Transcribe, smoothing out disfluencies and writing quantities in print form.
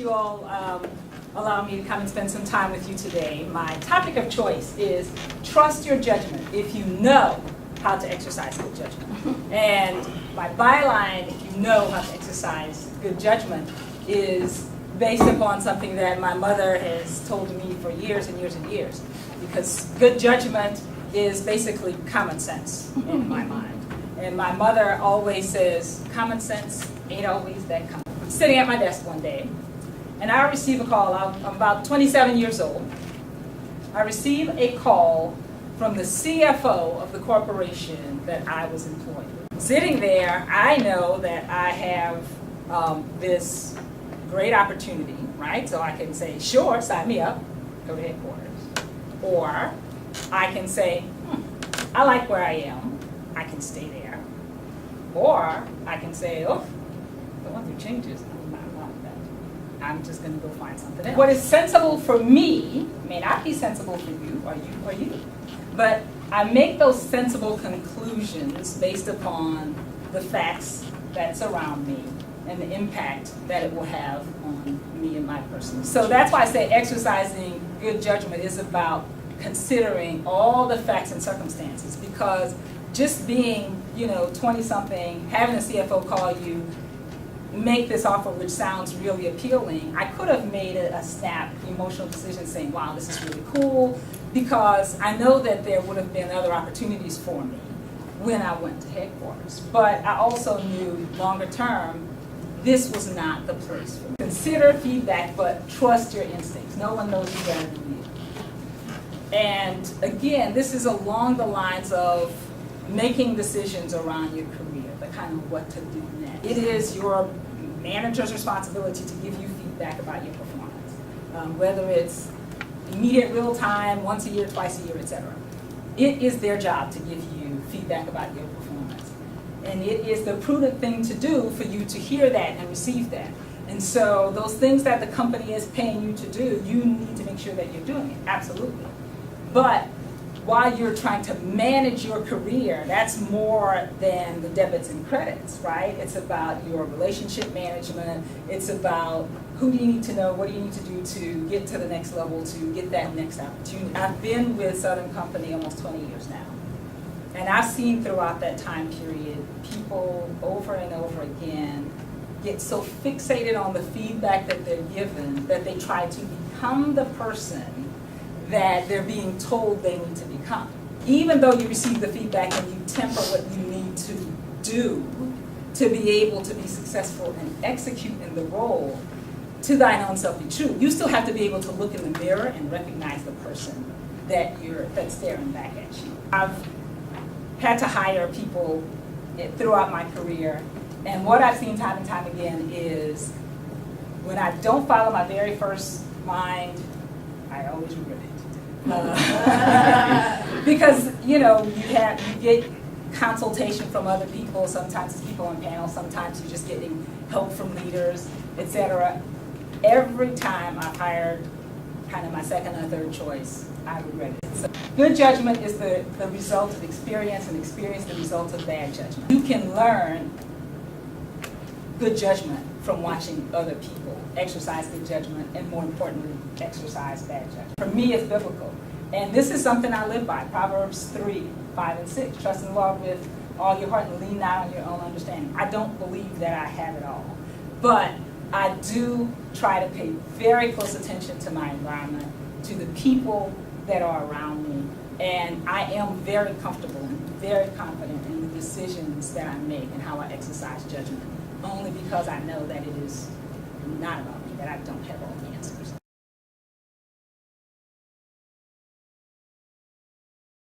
you all allow me to come and spend some time with you today. My topic of choice is trust your judgment if you know how to exercise good judgment. And my byline, if you know how to exercise good judgment, is based upon something that my mother has told me for years and years and years. Because good judgment is basically common sense in my mind. And my mother always says, common sense ain't always that common. I'm sitting at my desk one day, and I receive a call. I'm about 27 years old. I receive a call from the CFO of the corporation that I was employed with. Sitting there, I know that I have this great opportunity, right? So I can say, sure, sign me up, go to headquarters. Or I can say, I like where I am, I can stay there. Or I can say, oh, the one who changes, I'm not like that. I'm just going to go find something else. What is sensible for me may not be sensible for you, or you. But I make those sensible conclusions based upon the facts that surround me and the impact that it will have on me and my person. So that's why I say exercising good judgment is about considering all the facts and circumstances, because just being, 20-something, having a CFO call you, make this offer which sounds really appealing, I could have made a snap emotional decision saying, wow, this is really cool, because I know that there would have been other opportunities for me when I went to headquarters. But I also knew longer term, this was not the place for me. Consider feedback, but trust your instincts. No one knows you better than you. And again, this is along the lines of making decisions around your career, the kind of what to do next. It is your manager's responsibility to give you feedback about your performance, whether it's immediate, real time, once a year, twice a year, etc. It is their job to give you feedback about your performance. And it is the prudent thing to do for you to hear that and receive that. And so those things that the company is paying you to do, you need to make sure that you're doing it, absolutely. But while you're trying to manage your career, that's more than the debits and credits, right? It's about your relationship management. It's about who do you need to know, what do you need to do to get to the next level, to get that next opportunity. I've been with Southern Company almost 20 years now. And I've seen throughout that time period, people over and over again get so fixated on the feedback that they're given that they try to become the person that they're being told they need to become. Even though you receive the feedback and you temper what you need to do to be able to be successful and execute in the role, to thine own self be true, you still have to be able to look in the mirror and recognize the person that's staring back at you. I've had to hire people throughout my career, and what I've seen time and time again is when I don't follow my very first mind, I always regret it. Because you get consultation from other people. Sometimes it's people on panels. Sometimes you're just getting help from leaders, etc. Every time I've hired kind of my second or third choice, I regret it. So good judgment is the result of experience, and experience the result of bad judgment. You can learn good judgment from watching other people exercise good judgment, and more importantly, exercise bad judgment. For me, it's biblical. And this is something I live by. Proverbs 3, 5, and 6. Trust in the Lord with all your heart and lean not on your own understanding. I don't believe that I have it all. But I do try to pay very close attention to my environment, to the people that are around me. And I am very comfortable and very confident in the decisions that I make and how I exercise judgment, only because I know that it is not about me, that I don't have all the answers.